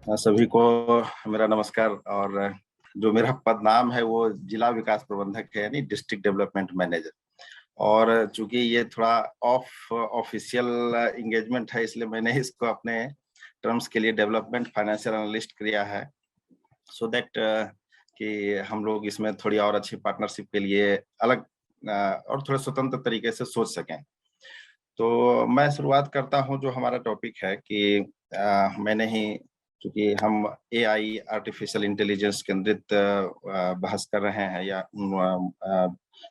सभी को मेरा नमस्कार। और जो मेरा पद नाम है वो जिला विकास प्रबंधक है, यानी डिस्ट्रिक्ट डेवलपमेंट मैनेजर। और चूंकि ये थोड़ा ऑफिशियल इंगेजमेंट है, इसलिए मैंने इसको अपने टर्म्स के लिए डेवलपमेंट फाइनेंशियल एनालिस्ट किया है, सो दैट कि हम लोग इसमें थोड़ी और अच्छी पार्टनरशिप के लिए अलग और थोड़े स्वतंत्र तरीके से सोच सकें। तो मैं शुरुआत करता हूं। जो हमारा टॉपिक है कि मैंने ही, क्योंकि हम एआई आर्टिफिशियल इंटेलिजेंस केंद्रित बहस कर रहे हैं या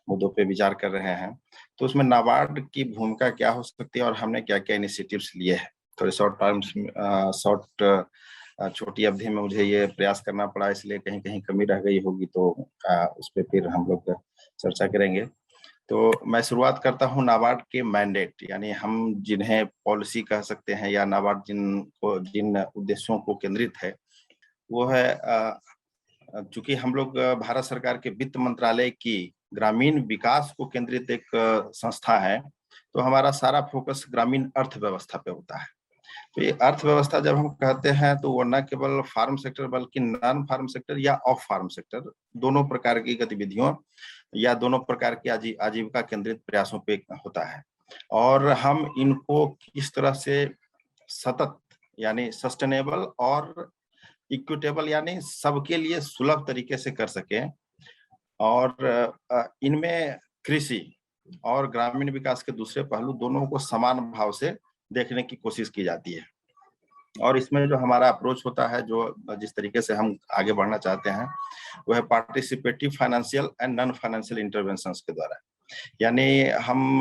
मुद्दों पे विचार कर रहे हैं, तो उसमें नाबार्ड की भूमिका क्या हो सकती है और हमने क्या क्या इनिशिएटिव्स लिए हैं। थोड़े छोटी अवधि में मुझे ये प्रयास करना पड़ा, इसलिए कहीं कहीं कमी रह गई होगी, तो उस पर फिर हम लोग चर्चा करेंगे। तो मैं शुरुआत करता हूं नाबार्ड के मैंडेट, यानी हम जिन्हें पॉलिसी कह सकते हैं, या नाबार्ड जिन उद्देश्यों को केंद्रित है, वो है चूंकि हम लोग भारत सरकार के वित्त मंत्रालय की ग्रामीण विकास को केंद्रित एक संस्था है, तो हमारा सारा फोकस ग्रामीण अर्थव्यवस्था पे होता है। तो ये अर्थव्यवस्था जब हम कहते हैं, तो वो न केवल फार्म सेक्टर बल्कि नॉन फार्म सेक्टर या ऑफ फार्म सेक्टर, दोनों प्रकार की गतिविधियों या दोनों प्रकार की आजीविका केंद्रित प्रयासों पे होता है। और हम इनको किस तरह से सतत, यानी सस्टेनेबल और इक्विटेबल, यानी सबके लिए सुलभ तरीके से कर सके, और इनमें कृषि और ग्रामीण विकास के दूसरे पहलू दोनों को समान भाव से देखने की कोशिश की जाती है। और इसमें जो हमारा अप्रोच होता है, जो जिस तरीके से हम आगे बढ़ना चाहते हैं, वो है participative financial and non financial interventions के द्वारा। यानी हम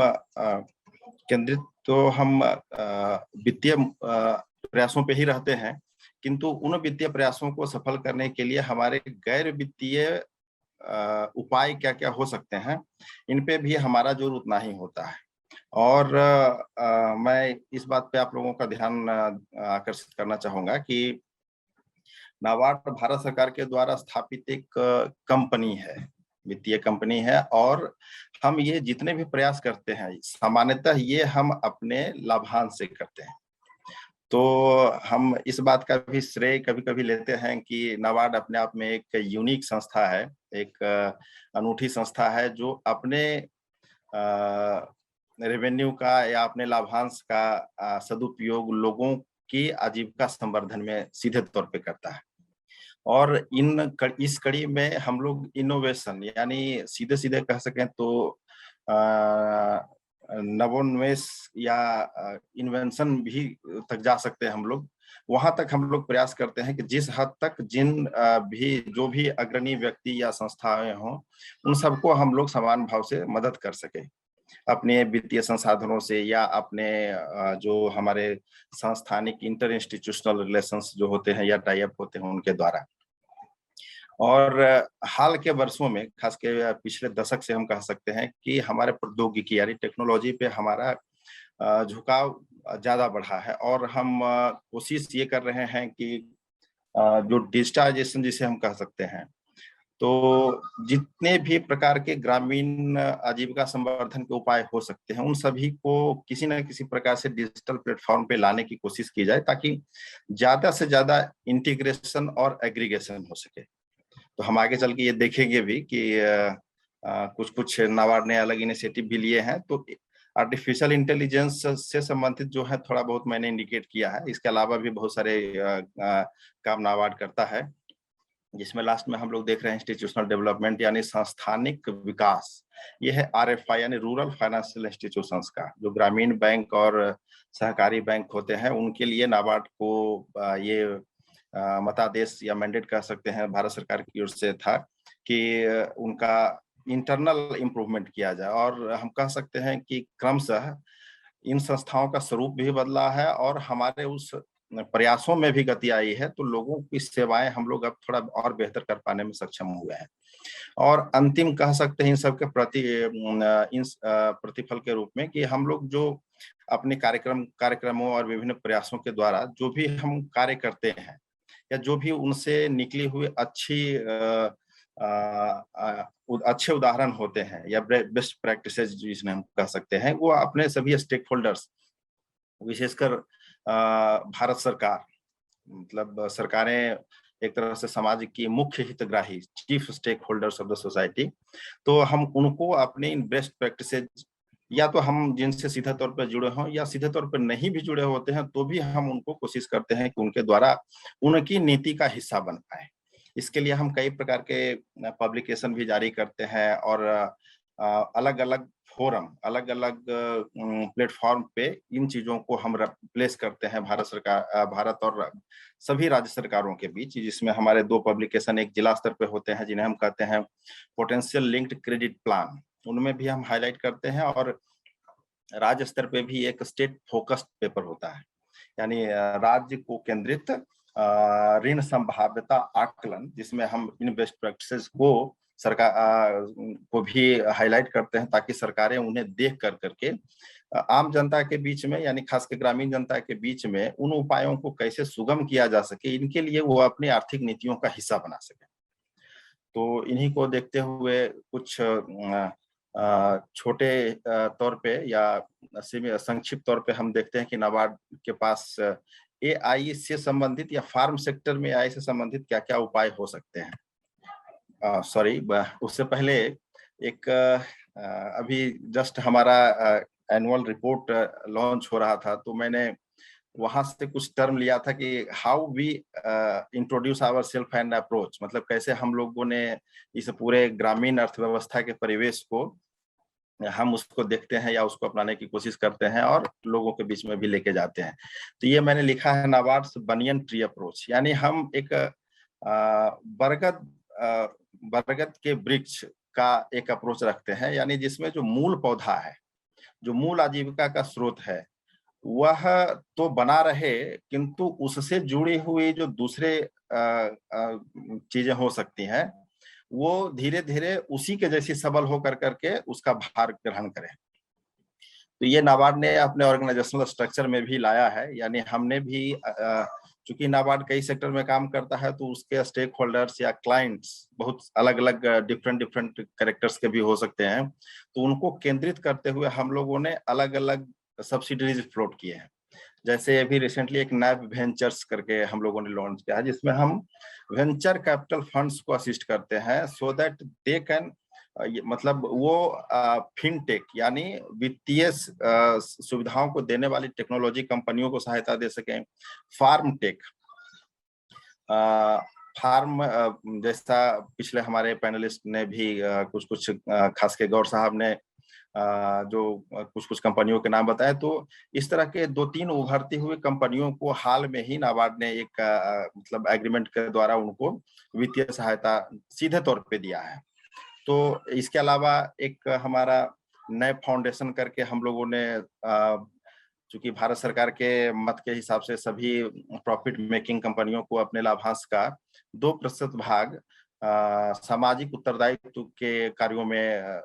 केंद्रित तो हम वित्तीय प्रयासों पे ही रहते हैं, किंतु उन वित्तीय प्रयासों को सफल करने के लिए हमारे गैर वित्तीय उपाय क्या क्या हो सकते हैं, इन पे भी हमारा जोर उतना ही होता है। और मैं इस बात पे आप लोगों का ध्यान आकर्षित करना चाहूंगा कि नाबार्ड भारत सरकार के द्वारा स्थापित एक कंपनी है, वित्तीय कंपनी है। और हम ये जितने भी प्रयास करते हैं, सामान्यतः ये हम अपने लाभांश से करते हैं। तो हम इस बात का भी श्रेय कभी कभी लेते हैं कि नाबार्ड अपने आप में एक यूनिक संस्था है, एक अनूठी संस्था है, जो अपने रेवेन्यू का या अपने लाभांश का सदुपयोग लोगों की आजीविका संवर्धन में सीधे तौर पे करता है। और इस कड़ी में हम लोग इनोवेशन, यानी सीधे सीधे कह सकें तो नवोन्मेष या इन्वेंशन भी तक जा सकते हैं हम लोग। वहां तक हम लोग प्रयास करते हैं कि जिस हद तक जो भी अग्रणी व्यक्ति या संस्थाएं हों, उन सबको हम लोग समान भाव से मदद कर सके, अपने वित्तीय संसाधनों से या अपने जो हमारे संस्थानिक इंटर इंस्टीट्यूशनल रिलेशंस जो होते हैं या टाई अप होते हैं, उनके द्वारा। और हाल के वर्षों में, खास के पिछले दशक से हम कह सकते हैं कि हमारे प्रौद्योगिकी यानी टेक्नोलॉजी पे हमारा झुकाव ज्यादा बढ़ा है। और हम कोशिश ये कर रहे हैं कि जो डिजिटाइजेशन जिसे हम कह सकते हैं, तो जितने भी प्रकार के ग्रामीण आजीविका संवर्धन के उपाय हो सकते हैं, उन सभी को किसी न किसी प्रकार से डिजिटल प्लेटफॉर्म पे लाने की कोशिश की जाए, ताकि ज्यादा से ज्यादा इंटीग्रेशन और एग्रीगेशन हो सके। तो हम आगे चल के ये देखेंगे भी कि कुछ कुछ नाबार्ड ने अलग इनिशिएटिव भी लिए हैं। तो आर्टिफिशियल इंटेलिजेंस से संबंधित जो है थोड़ा बहुत मैंने इंडिकेट किया है, इसके अलावा भी बहुत सारे काम नाबार्ड करता है, जिसमें लास्ट में हम लोग देख रहे हैं इंस्टीट्यूशनल डेवलपमेंट यानी संस्थानिक विकास। ये है आरएफआई यानी रूरल फाइनेंशियल इंस्टीट्यूशंस का, जो ग्रामीण बैंक और सहकारी बैंक होते हैं, उनके लिए नाबार्ड को ये मतादेश या मैंडेट कह सकते हैं, भारत सरकार की ओर से था कि उनका इंटरनल इम्प्रूवमेंट किया जाए। और हम कह सकते हैं कि क्रमशः इन संस्थाओं का स्वरूप भी बदला है और हमारे उस प्रयासों में भी गति आई है। तो लोगों की सेवाएं हम लोग अब थोड़ा और बेहतर कर पाने में सक्षम हुए हैं। और अंतिम कह सकते हैं इन सब के प्रतिफल के रूप में कि हम लोग जो अपने कार्यक्रमों और विभिन्न प्रयासों के द्वारा जो भी हम कार्य करते हैं, या जो भी उनसे निकली हुई अच्छे उदाहरण होते हैं या बेस्ट प्रैक्टिसेस जिन्हें हम कह सकते हैं, वो अपने सभी स्टेक होल्डर्स, विशेषकर भारत सरकार, मतलब सरकारें एक तरह से समाज की मुख्य हितग्राही, chief stake holders of the society, तो हम उनको अपने इन बेस्ट प्रैक्टिसेज, या तो हम जिनसे सीधे तौर पर जुड़े हों या सीधे तौर पर नहीं भी जुड़े होते हैं, तो भी हम उनको कोशिश करते हैं कि उनके द्वारा उनकी नीति का हिस्सा बन पाए। इसके लिए हम कई प्रकार के पब्लिकेशन भी जारी करते हैं और अलग-अलग फोरम, अलग-अलग प्लेटफॉर्म पे इन चीजों को हम प्लेस करते हैं भारत और सभी राज्य सरकारों के बीच, जिसमें हमारे 2 पब्लिकेशन एक जिला स्तर पे होते हैं जिन्हें हम कहते हैं पोटेंशियल लिंक्ड क्रेडिट प्लान, उनमें भी हम हाईलाइट करते हैं, और राज्य स्तर पे भी एक स्टेट फोकस्ड पेपर होता है, यानी राज्य को केंद्रित ऋण संभाव्यता आकलन, जिसमें हम इन बेस्ट प्रैक्टिसेस को सरकार को भी हाईलाइट करते हैं, ताकि सरकारें उन्हें देख कर करके आम जनता के बीच में, यानी खासकर ग्रामीण जनता के बीच में उन उपायों को कैसे सुगम किया जा सके, इनके लिए वो अपनी आर्थिक नीतियों का हिस्सा बना सके। तो इन्हीं को देखते हुए कुछ छोटे तौर पे या संक्षिप्त तौर पे हम देखते हैं कि नाबार्ड के पास एआई से संबंधित या फार्म सेक्टर में एआई से संबंधित क्या-क्या उपाय हो सकते हैं। सॉरी, उससे पहले एक अभी जस्ट हमारा एनुअल रिपोर्ट लॉन्च हो रहा था, तो मैंने वहां से कुछ टर्म लिया था कि how we introduce our self and approach, मतलब कैसे हम लोगों ने इस पूरे ग्रामीण अर्थव्यवस्था के परिवेश को हम उसको देखते हैं या उसको अपनाने की कोशिश करते हैं और लोगों के बीच में भी लेके जाते हैं। तो ये मैंने लिखा है नाबार्ड्स बनियन ट्री अप्रोच, यानी हम एक बरगद बरगद के वृक्ष का एक अप्रोच रखते हैं, यानी जिसमें जो मूल पौधा है, जो मूल आजीविका का स्रोत है, वह तो बना रहे, किंतु उससे जुड़ी हुई जो दूसरे चीजें हो सकती हैं, वो धीरे-धीरे उसी के जैसी सबल हो करके उसका भार ग्रहण करें। तो ये नाबार्ड ने अपने ऑर्गेनाइजेशनल स्ट्रक्चर में भी लाया है, यानी हमने भी चूंकि नाबार्ड कई सेक्टर में काम करता है, तो उसके स्टेक होल्डर्स या क्लाइंट्स बहुत अलग-अलग डिफरेंट कैरेक्टर्स के भी हो सकते हैं, तो उनको केंद्रित करते हुए हम लोगों ने अलग-अलग सब्सिडरीज फ्लोट किए हैं। जैसे अभी रिसेंटली एक नैब वेंचर्स करके हम लोगों ने लॉन्च किया है, जिसमें हम वेंचर कैपिटल फंड्स को असिस्ट करते हैं, सो दैट दे कैन मतलब वो फिनटेक यानी वित्तीय सुविधाओं को देने वाली टेक्नोलॉजी कंपनियों को सहायता दे सकें। फार्म टेक, फार्म जैसा पिछले हमारे पैनलिस्ट ने भी कुछ खास के गौर साहब ने जो कुछ कंपनियों के नाम बताए, तो इस तरह के 2-3 उभरती हुई कंपनियों को हाल में ही नाबार्ड ने एक मतलब एग्रीमेंट के द्वारा उनको वित्तीय सहायता सीधे तौर पे दिया है। तो इसके अलावा एक हमारा नए फाउंडेशन करके हम लोगों ने चूंकि भारत सरकार के मत के हिसाब से सभी प्रॉफिट मेकिंग कंपनियों को अपने लाभांश का 2% भाग सामाजिक उत्तरदायित्व के कार्यों में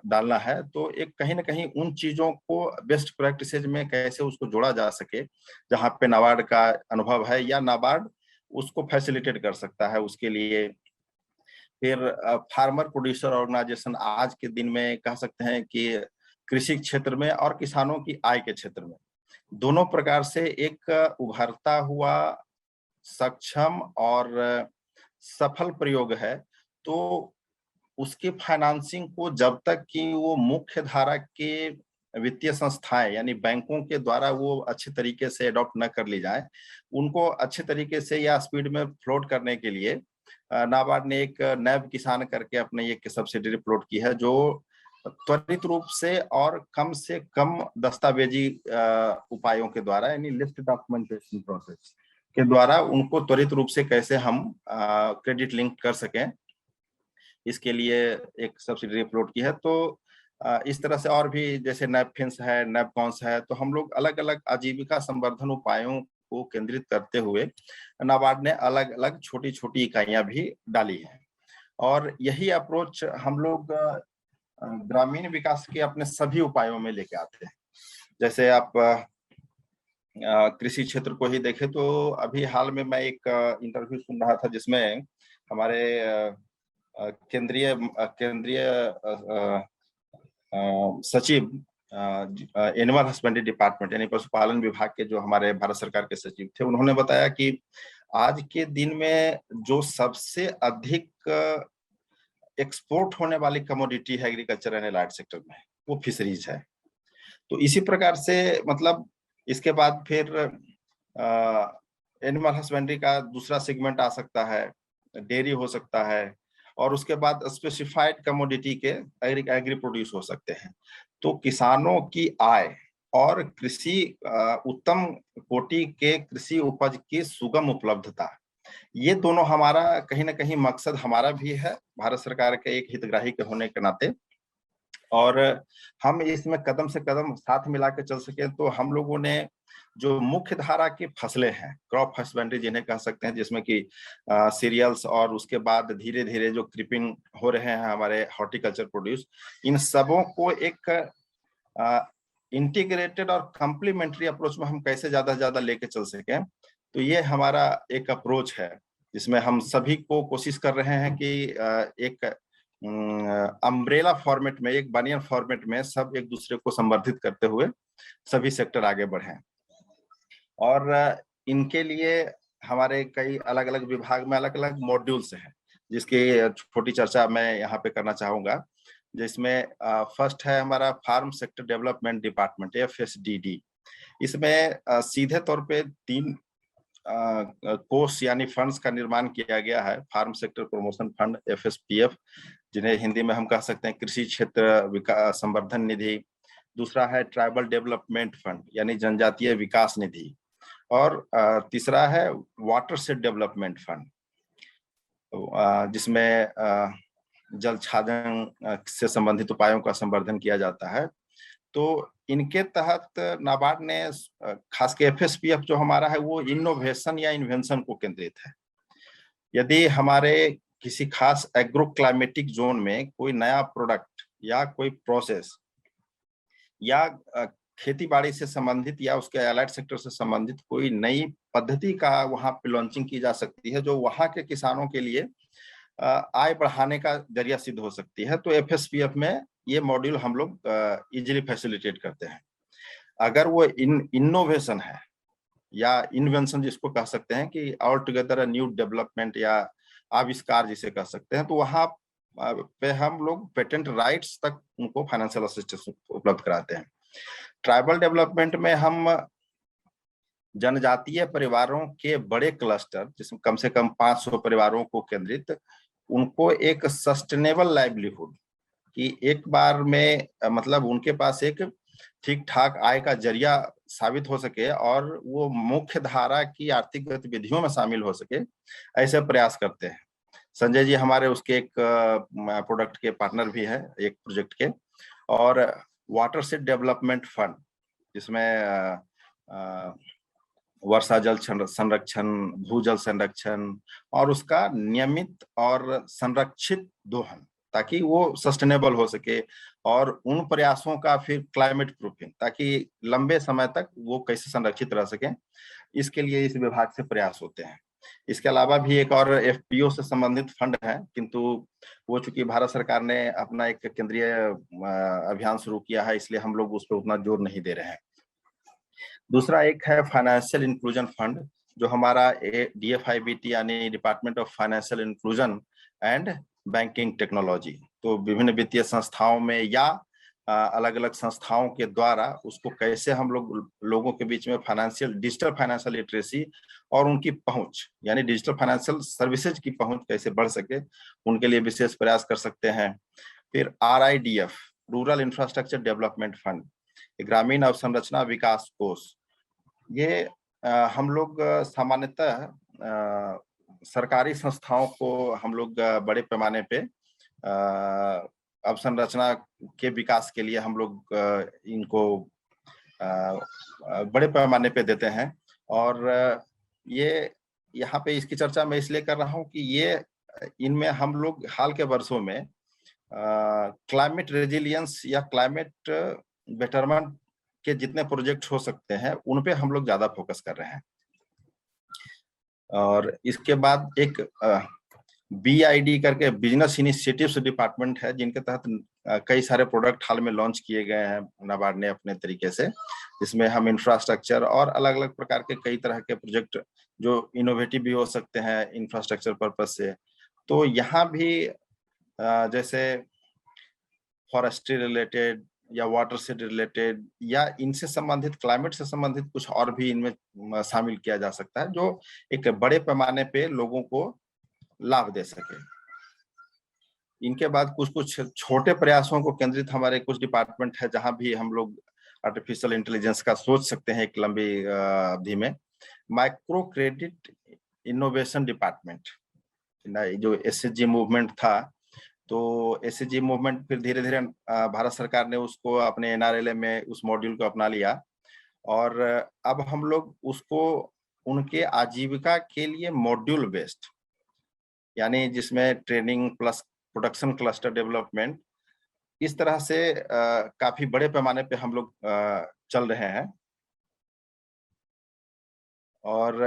डालना है, तो एक कहीं न कहीं उन चीजों को बेस्ट प्रैक्टिसेज में कैसे उसको जोड़ा जा सके, जहाँ पे नाबार्ड का अनुभव है या नाबार्ड उसको फैसिलिटेट कर सकता है, उसके लिए फिर फार्मर प्रोड्यूसर ऑर्गेनाइजेशन आज के दिन में कह सकते हैं कि कृषि क्षेत्र में और किसानों की आय के क्षेत्र में दोनों प्रकार से एक उभरता हुआ सक्षम और सफल प्रयोग है। तो उसकी फाइनेंसिंग को जब तक कि वो मुख्य धारा के वित्तीय संस्थाएं यानी बैंकों के द्वारा वो अच्छे तरीके से अडॉप्ट न कर ली जाए, उनको अच्छे तरीके से या स्पीड में फ्लोट करने के लिए नाबार्ड ने एक नैब किसान करके अपने एक सब्सिडरी फ्लोट की है, जो त्वरित रूप से कम दस्तावेजी उपायों के द्वारा यानी लिस्ट डॉक्यूमेंटेशन प्रोसेस के द्वारा उनको त्वरित रूप से कैसे हम क्रेडिट लिंक कर सकें, इसके लिए एक सब्सिडरी फ्लोट की है। तो इस तरह से और भी जैसे नैपकिंस है, नैपकॉन्स है, तो हम लोग अलग-अलग आजीविका संवर्धन उपायों को केंद्रित करते हुए नाबार्ड ने अलग-अलग छोटी-छोटी इकाइयां भी डाली हैं। और यही अप्रोच हम लोग ग्रामीण विकास के अपने सभी उपायों में लेके आते हैं। जैसे आप कृषि क्षेत्र को ही देखें, तो अभी हाल में मैं एक इंटरव्यू सुन रहा था जिसमें हमारे केंद्रीय सचिव एनिमल हस्बेंड्री डिपार्टमेंट यानी पशुपालन विभाग के जो हमारे भारत सरकार के सचिव थे, उन्होंने बताया कि आज के दिन में जो सबसे अधिक एक्सपोर्ट होने वाली कमोडिटी है एग्रीकल्चर एंड एलाइड सेक्टर में, वो फिशरीज है। तो इसी प्रकार से मतलब इसके बाद फिर एनिमल हस्बेंड्री का दूसरा सेगमेंट आ सकता है, डेयरी हो सकता है, और उसके बाद स्पेसिफाइड कमोडिटी के एग्री प्रोड्यूस हो सकते हैं। तो किसानों की आय और कृषि उत्तम कोटि के कृषि उपज की सुगम उपलब्धता, ये दोनों हमारा कहीं ना कहीं मकसद हमारा भी है, भारत सरकार के एक हितग्राही के होने के नाते। और हम इसमें कदम से कदम साथ मिला के चल सके, तो हम लोगों ने जो मुख्य धारा की फसलें हैं, क्रॉप हस्बेंड्री जिन्हें कह सकते हैं, जिसमें कि सीरियल्स और उसके बाद धीरे धीरे जो क्रिपिंग हो रहे हैं हमारे हॉर्टिकल्चर प्रोड्यूस, इन सबों को एक इंटीग्रेटेड और कम्प्लीमेंट्री अप्रोच में हम कैसे ज्यादा से ज्यादा लेके चल सकें। तो ये हमारा एक अप्रोच है, जिसमें हम सभी को कोशिश कर रहे हैं कि एक अम्ब्रेला फॉर्मेट में, एक बनियन फॉर्मेट में सब एक दूसरे को संवर्धित करते हुए सभी सेक्टर आगे बढ़े। और इनके लिए हमारे कई अलग अलग विभाग में अलग अलग मॉड्यूल्स हैं, जिसकी छोटी चर्चा मैं यहाँ पे करना चाहूंगा। जिसमें फर्स्ट है हमारा farm sector development department, FSDD। इसमें सीधे तौर पे 3 कोष यानी फंड्स का निर्माण किया गया है। Farm sector promotion fund, FSPF, जिन्हें हिंदी में हम कह सकते हैं कृषि क्षेत्र विकास संवर्धन निधि। दूसरा है ट्राइबल डेवलपमेंट फंड यानी जनजातीय विकास निधि। और तीसरा है वाटर सेट डेवलपमेंट फंड, जिसमें जल छाजन से संबंधित उपायों का संवर्धन किया जाता है। तो इनके तहत नाबार्ड ने खास के FSPF जो हमारा है वो इनोवेशन या इन्वेंशन को केंद्रित है। यदि हमारे किसी खास एग्रो क्लाइमेटिक जोन में कोई नया प्रोडक्ट या कोई प्रोसेस या खेती बाड़ी से संबंधित या उसके एलाइड सेक्टर से संबंधित कोई नई पद्धति का वहां पे लॉन्चिंग की जा सकती है, जो वहां के किसानों के लिए आय बढ़ाने का जरिया सिद्ध हो सकती है, तो FSPF में ये मॉड्यूल हम लोग इजीली फैसिलिटेट करते हैं। अगर वो इनोवेशन है या इन्वेंशन जिसको कह सकते हैं कि ऑल टुगेदर न्यू डेवलपमेंट या आविष्कार जिसे कह सकते हैं, तो वहां पे हम लोग पेटेंट राइट्स तक उनको फाइनेंशियल असिस्टेंस उपलब्ध कराते हैं। ट्राइबल डेवलपमेंट में हम जनजातीय परिवारों के बड़े क्लस्टर, जिसमें कम से कम 500 परिवारों को केंद्रित, उनको एक सस्टेनेबल लाइवलीहुड कि एक बार में मतलब उनके पास एक ठीक ठाक आय का जरिया साबित हो सके और वो मुख्य धारा की आर्थिक गतिविधियों में शामिल हो सके, ऐसे प्रयास करते हैं। संजय जी हमारे उसके एक प्रोडक्ट के पार्टनर भी हैं एक प्रोजेक्ट के। और वाटर सेट डेवलपमेंट फंड, जिसमें वर्षा जल संरक्षण, भूजल संरक्षण और उसका नियमित और संरक्षित दोहन, ताकि वो सस्टेनेबल हो सके, और उन प्रयासों का फिर क्लाइमेट प्रूफिंग, ताकि लंबे समय तक वो कैसे संरक्षित रह सके, इसके लिए इस विभाग से प्रयास होते हैं। इसके अलावा भी एक और FPO से संबंधित फंड है, किंतु वो चूंकि भारत सरकार ने अपना एक केंद्रीय अभियान शुरू किया है, इसलिए हम लोग उस पर उतना जोर नहीं दे रहे हैं। दूसरा एक है फाइनेंशियल इंक्लूजन फंड, जो हमारा DFIBT यानी department of financial inclusion and banking technology, तो विभिन्न वित्तीय संस्थाओं में या अलग अलग संस्थाओं के द्वारा उसको कैसे हम लोगों के बीच में डिजिटल फाइनेंशियल लिटरेसी और उनकी पहुंच यानी डिजिटल फाइनेंशियल सर्विसेज की पहुंच कैसे बढ़ सके, उनके लिए विशेष प्रयास कर सकते हैं। फिर RIDF, rural infrastructure development fund, ग्रामीण अवसंरचना विकास कोष, ये हम लोग सामान्यतः सरकारी संस्थाओं को हम लोग बड़े पैमाने पे अवसंरचना के विकास के लिए हम लोग इनको बड़े पैमाने पे देते हैं। और ये यहाँ पे इसकी चर्चा मैं इसलिए कर रहा हूँ कि ये इनमें हम लोग हाल के वर्षों में क्लाइमेट रेजिलियंस या क्लाइमेट बेटरमेंट के जितने प्रोजेक्ट हो सकते हैं उन पे हम लोग ज्यादा फोकस कर रहे हैं। और इसके बाद एक BID करके बिजनेस इनिशिएटिव्स डिपार्टमेंट है, जिनके तहत कई सारे प्रोडक्ट हाल में लॉन्च किए गए हैं नाबार्ड ने अपने तरीके से, जिसमें हम इंफ्रास्ट्रक्चर और अलग अलग प्रकार के कई तरह के प्रोजेक्ट जो इनोवेटिव भी हो सकते हैं इंफ्रास्ट्रक्चर पर्पज से। तो यहाँ भी जैसे फॉरेस्ट्री रिलेटेड या वाटर से रिलेटेड या इनसे संबंधित क्लाइमेट से संबंधित कुछ और भी इनमें शामिल किया जा सकता है, जो एक बड़े पैमाने पे लोगों को लाभ दे सके। इनके बाद कुछ कुछ छोटे प्रयासों को केंद्रित हमारे कुछ डिपार्टमेंट है जहां भी हम लोग आर्टिफिशियल इंटेलिजेंस का सोच सकते हैं एक लंबी अवधि में। माइक्रो क्रेडिट इनोवेशन डिपार्टमेंट, जो SHG मूवमेंट था, तो SHG मूवमेंट फिर धीरे धीरे भारत सरकार ने उसको अपने NRLA में उस मॉड्यूल को अपना लिया, और अब हम लोग उसको उनके आजीविका के लिए मॉड्यूल बेस्ड, यानी जिसमें training plus production cluster development, इस तरह से काफी बड़े पैमाने पे हम लोग चल रहे हैं। और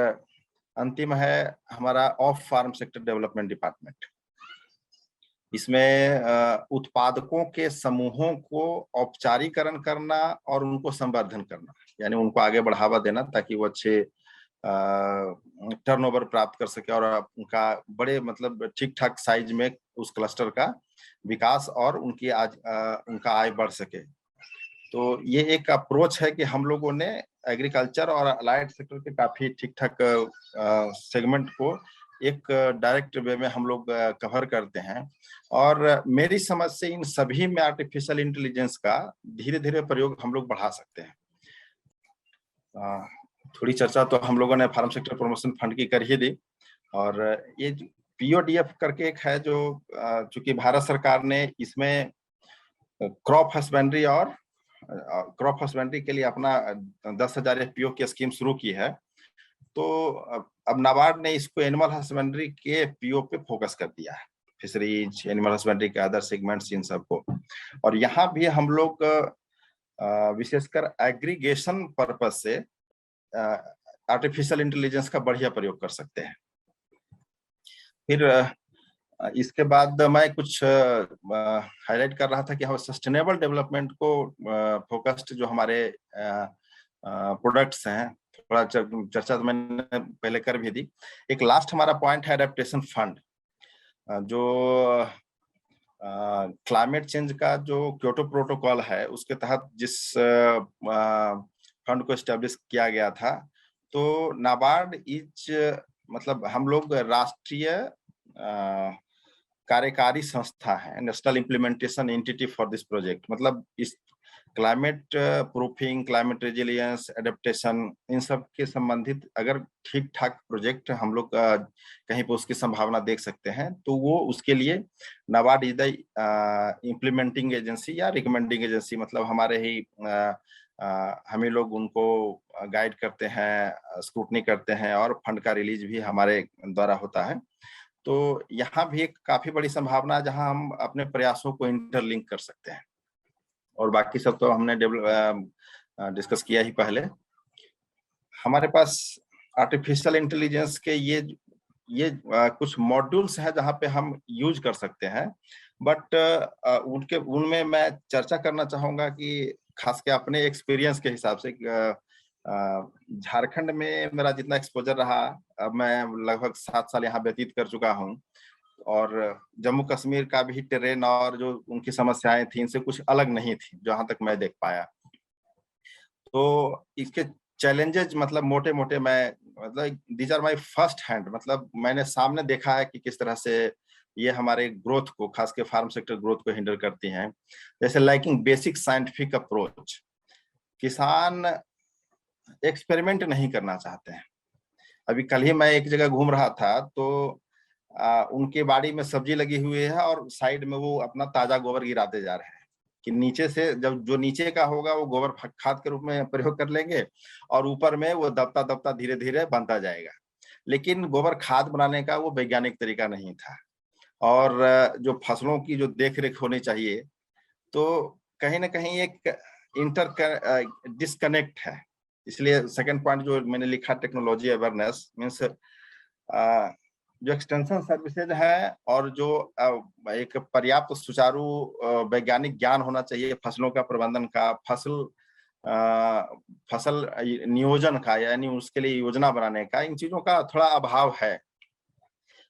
अंतिम है हमारा of farm sector development department. इसमें उत्पादकों के समूहों को औपचारीकरण करना और उनको संवर्धन करना, यानी उनको आगे बढ़ावा देना ताकि वो अच्छे टर्नओवर प्राप्त कर सके और उनका बड़े मतलब ठीक ठाक साइज में उस क्लस्टर का विकास और उनका आय बढ़ सके। तो ये एक अप्रोच है कि हम लोगों ने एग्रीकल्चर और अलाइड सेक्टर के काफी ठीक ठाक सेगमेंट को एक डायरेक्ट वे में हम लोग कवर करते हैं, और मेरी समझ से इन सभी में आर्टिफिशियल इंटेलिजेंस का धीरे धीरे प्रयोग हम लोग बढ़ा सकते हैं। थोड़ी चर्चा तो हम लोगों ने फार्म सेक्टर प्रमोशन फंड की कर ही दी, और ये PODF करके एक है जो चूंकि भारत सरकार ने इसमें क्रॉप हस्बेंड्री के लिए अपना 10,000 FPO की स्कीम शुरू की है। तो अब नाबार्ड ने इसको एनिमल हस्बेंड्री के PO पे फोकस कर दिया है, फिशरीज, एनिमल हस्बेंड्री के अदर सेगमेंट्स, इन सबको। और यहाँ भी हम लोग विशेषकर एग्रीगेशन पर्पज से आर्टिफिशियल इंटेलिजेंस का बढ़िया प्रयोग कर सकते हैं। फिर इसके बाद मैं कुछ हाईलाइट कर रहा था कि हम सस्टेनेबल डेवलपमेंट को फोकस्ड जो हमारे प्रोडक्ट्स हैं, थोड़ा चर्चा तो मैंने पहले कर भी दी। एक लास्ट हमारा पॉइंट है एडेप्टेशन फंड, जो क्लाइमेट चेंज का जो क्योटो प्रोटोकॉल है उसके तहत जिस फंड को एस्टेब्लिश किया गया था, तो नाबार्ड मतलब हम लोग राष्ट्रीय कार्यकारी संस्था है, national implementation entity for this project. मतलब इस climate proofing, climate resilience, adaptation, इन सब के संबंधित अगर ठीक ठाक प्रोजेक्ट हम लोग कहीं पर उसकी संभावना देख सकते हैं, तो वो उसके लिए NABARD is the implementing agency या रिकमेंडिंग एजेंसी, मतलब हमारे ही हम ही लोग उनको गाइड करते हैं, स्क्रूटनी करते हैं, और फंड का रिलीज भी हमारे द्वारा होता है। तो यहाँ भी एक काफी बड़ी संभावना है जहाँ हम अपने प्रयासों को इंटरलिंक कर सकते हैं, और बाकी सब तो हमने डिस्कस किया ही पहले। हमारे पास आर्टिफिशियल इंटेलिजेंस के ये कुछ मॉड्यूल्स हैं जहाँ पे हम यूज कर सकते हैं, बट उनमें मैं चर्चा करना चाहूंगा कि खास के अपने एक्सपीरियंस के हिसाब से झारखंड में मेरा जितना एक्सपोजर रहा, अब मैं लगभग 7 साल यहाँ व्यतीत कर चुका हूँ, और जम्मू कश्मीर का भी टेरेन और जो उनकी समस्याएं थी इनसे कुछ अलग नहीं थी जहां तक मैं देख पाया। तो इसके चैलेंजेस मतलब मोटे मोटे मैं मतलब these are my first hand, मतलब मैंने सामने देखा है कि किस तरह से ये हमारे ग्रोथ को, खास के फार्म सेक्टर ग्रोथ को हिंडर करती हैं। जैसे लाइकिंग बेसिक साइंटिफिक अप्रोच, किसान एक्सपेरिमेंट नहीं करना चाहते हैं। अभी कल ही मैं एक जगह घूम रहा था, तो उनके बाड़ी में सब्जी लगी हुई है और साइड में वो अपना ताजा गोबर गिराते जा रहे हैं कि नीचे से जब जो नीचे का होगा वो गोबर खाद के रूप में प्रयोग कर लेंगे, और ऊपर में वो दबता दबता धीरे धीरे बनता जाएगा। लेकिन गोबर खाद बनाने का वो वैज्ञानिक तरीका नहीं था, और जो फसलों की जो देख रेख होनी चाहिए, तो कहीं ना कहीं एक डिस्कनेक्ट है। इसलिए सेकंड पॉइंट जो मैंने लिखा, टेक्नोलॉजी अवेयरनेस मीन्स जो एक्सटेंशन सर्विसेज है और जो एक पर्याप्त सुचारू वैज्ञानिक ज्ञान होना चाहिए फसलों का प्रबंधन का, फसल नियोजन का, यानी उसके लिए योजना बनाने का, इन चीजों का थोड़ा अभाव है।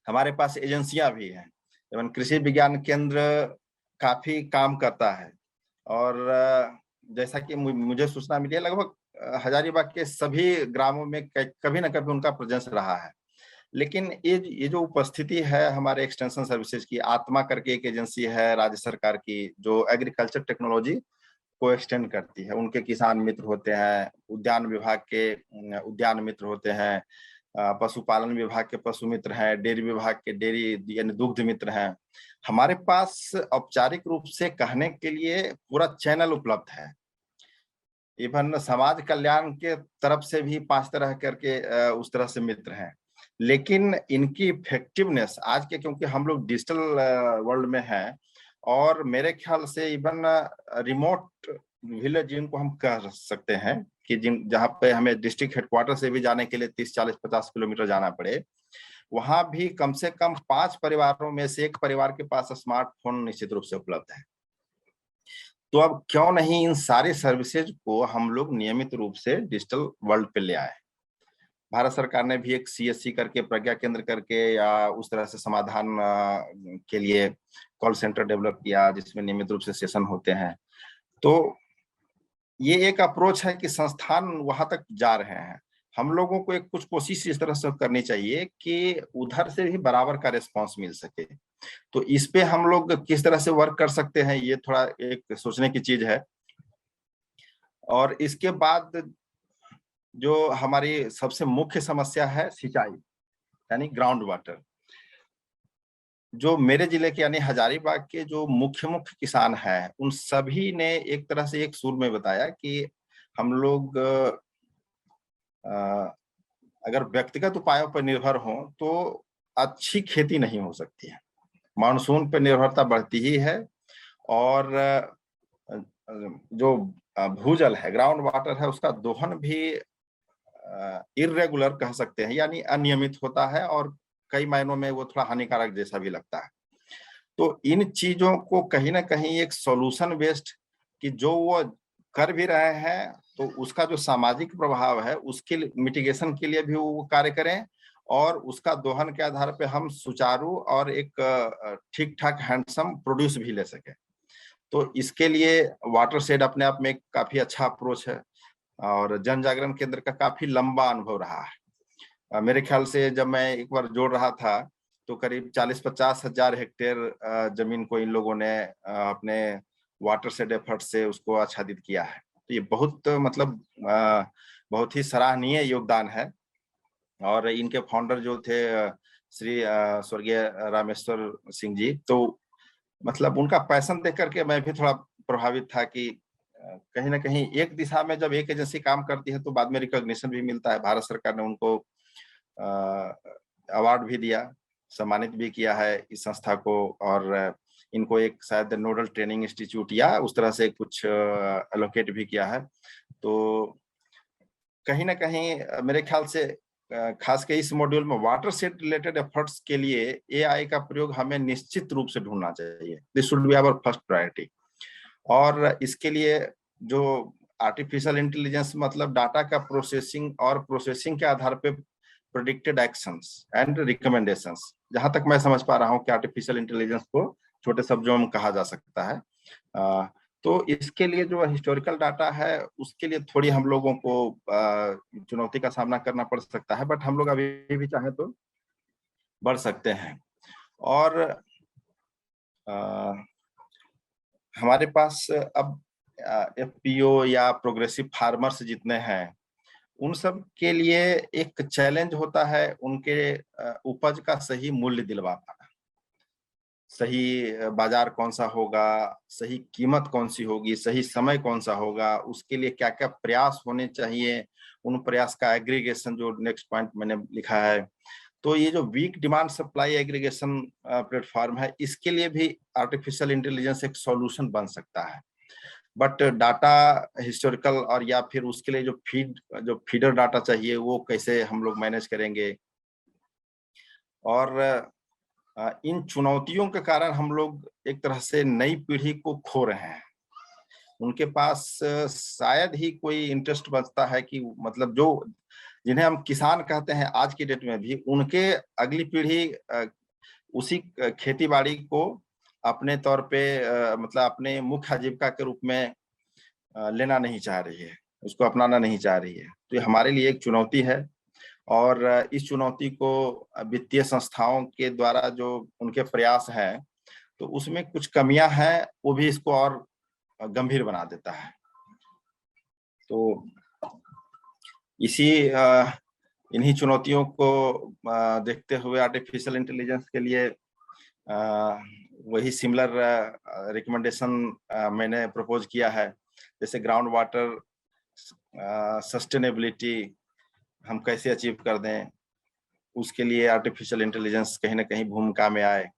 हमारे पास एजेंसियां भी हैं, एवं कृषि विज्ञान केंद्र काफी काम करता है और जैसा कि मुझे सूचना मिली है, लगभग हजारीबाग के सभी ग्रामों में कभी ना कभी उनका प्रेजेंस रहा है। लेकिन ये जो उपस्थिति है हमारे एक्सटेंशन सर्विसेज की, आत्मा करके एक एजेंसी है राज्य सरकार की, जो एग्रीकल्चर टेक्नोलॉजी को एक्सटेंड करती है। उनके किसान मित्र होते हैं, उद्यान विभाग के उद्यान मित्र होते हैं, पशुपालन विभाग के पशु मित्र हैं, डेयरी विभाग के डेयरी यानी दुग्ध मित्र हैं। हमारे पास औपचारिक रूप से कहने के लिए पूरा चैनल उपलब्ध है। इवन समाज कल्याण के तरफ से भी 5 तरह करके उस तरह से मित्र हैं। लेकिन इनकी इफेक्टिवनेस आज के, क्योंकि हम लोग डिजिटल वर्ल्ड में हैं और मेरे ख्याल से इवन रिमोट विलेज जिनको हम कह सकते हैं कि जहाँ पे हमें डिस्ट्रिक्ट हेडक्वार्टर से भी जाने के लिए 30, 40, 50 किलोमीटर जाना पड़े, वहां भी कम से कम 5 परिवारों में से एक परिवार के पास स्मार्टफोन निश्चित रूप से उपलब्ध है। तो अब क्यों नहीं इन सारी सर्विसेज को हम लोग नियमित रूप से डिजिटल वर्ल्ड पे ले आए। भारत सरकार ने भी एक CSC करके, प्रज्ञा केंद्र करके, या उस तरह से समाधान के लिए कॉल सेंटर डेवलप किया जिसमें नियमित रूप से सेशन होते हैं। तो ये एक अप्रोच है कि संस्थान वहां तक जा रहे हैं। हम लोगों को एक कुछ कोशिश इस तरह से करनी चाहिए कि उधर से भी बराबर का रिस्पांस मिल सके। तो इस पे हम लोग किस तरह से वर्क कर सकते हैं, ये थोड़ा एक सोचने की चीज है। और इसके बाद जो हमारी सबसे मुख्य समस्या है सिंचाई, यानी ग्राउंड वाटर। जो मेरे जिले के यानी हजारीबाग के जो मुख्य किसान हैं, उन सभी ने एक तरह से एक सुर में बताया कि हम लोग अगर व्यक्तिगत उपायों पर निर्भर हों तो अच्छी खेती नहीं हो सकती है। मानसून पर निर्भरता बढ़ती ही है और जो भूजल है, ग्राउंड वाटर है, उसका दोहन भी इर्रेगुलर कह सकते हैं, यानी अनियमित होता है और कई मायनों में वो थोड़ा हानिकारक जैसा भी लगता है। तो इन चीजों को कहीं ना कहीं एक सॉल्यूशन बेस्ड, कि जो वो कर भी रहे हैं तो उसका जो सामाजिक प्रभाव है उसके मिटिगेशन के लिए भी वो कार्य करें, और उसका दोहन के आधार पे हम सुचारू और एक ठीक ठाक हैंडसम प्रोड्यूस भी ले सके। तो इसके लिए वाटर शेड अपने आप में एक काफी अच्छा अप्रोच है और जन जागरण केंद्र का काफी लंबा अनुभव रहा है। मेरे ख्याल से जब मैं एक बार जोड़ रहा था तो करीब 40-50 हजार हेक्टेयर जमीन को इन लोगों ने अपने वाटर शेड एफर्ट से उसको आच्छादित किया है। तो ये बहुत मतलब बहुत ही सराहनीय योगदान है। और इनके फाउंडर जो थे श्री स्वर्गीय रामेश्वर सिंह जी, तो मतलब उनका पैशन देख करके मैं भी थोड़ा प्रभावित था कि कहीं ना कहीं एक दिशा में जब एक एजेंसी काम करती है तो बाद में रिकॉग्निशन भी मिलता है। भारत सरकार ने उनको अवार्ड भी दिया, सम्मानित भी किया है इस संस्था को, और इनको एक शायद नोडल ट्रेनिंग इंस्टीट्यूट या उस तरह से कुछ एलोकेट भी किया है। तो कहीं ना कहीं मेरे ख्याल से खास के इस मॉड्यूल में वाटर सेट रिलेटेड एफर्ट्स के लिए AI का प्रयोग हमें निश्चित रूप से ढूंढना चाहिए। This should be our first priority. और इसके लिए जो आर्टिफिशियल इंटेलिजेंस मतलब डाटा का प्रोसेसिंग और प्रोसेसिंग के आधार पे प्रेडिक्टेड एक्शंस एंड रिकमेंडेशंस, जहां तक मैं समझ पा रहा हूं कि आर्टिफिशियल इंटेलिजेंस को छोटे शब्दों में कहा जा सकता है। तो इसके लिए जो हिस्टोरिकल डाटा है उसके लिए थोड़ी हम लोगों को चुनौती का सामना करना पड़ सकता है, बट हम लोग अभी भी चाहे तो बढ़ सकते हैं। और हमारे पास अब FPO या प्रोग्रेसिव फार्मर्स जितने हैं उन सब के लिए एक चैलेंज होता है उनके उपज का सही मूल्य दिलवा पाना। सही बाजार कौन सा होगा, सही कीमत कौन सी होगी, सही समय कौन सा होगा, उसके लिए क्या क्या प्रयास होने चाहिए, उन प्रयास का एग्रीगेशन, जो नेक्स्ट पॉइंट मैंने लिखा है। तो ये जो weak demand supply aggregation platform है, इसके लिए भी आर्टिफिशियल इंटेलिजेंस एक सॉल्यूशन बन सकता है। बट डाटा हिस्टोरिकल और या फिर उसके लिए जो फीडर डाटा चाहिए वो कैसे हम लोग मैनेज करेंगे। और इन चुनौतियों के कारण हम लोग एक तरह से नई पीढ़ी को खो रहे हैं। उनके पास शायद ही कोई इंटरेस्ट बचता है कि मतलब जो जिन्हें हम किसान कहते हैं आज की डेट में भी, उनके अगली पीढ़ी उसी खेती-बाड़ी को अपने तौर पे मतलब अपने मुख्य आजीविका के रूप में लेना नहीं चाह रही है, उसको अपनाना नहीं चाह रही है। तो ये हमारे लिए एक चुनौती है और इस चुनौती को वित्तीय संस्थाओं के द्वारा जो उनके प्रयास हैं, तो उसमें कुछ कमियाँ हैं, वो भी इसको और गंभीर बना देता है। तो इसी इन्हीं चुनौतियों को देखते हुए आर्टिफिशियल इंटेलिजेंस के लिए वही सिमिलर रिकमेंडेशन मैंने प्रपोज किया है। जैसे ग्राउंड वाटर सस्टेनेबिलिटी हम कैसे अचीव कर दें, उसके लिए आर्टिफिशियल इंटेलिजेंस कहीं न कहीं भूमिका में आए।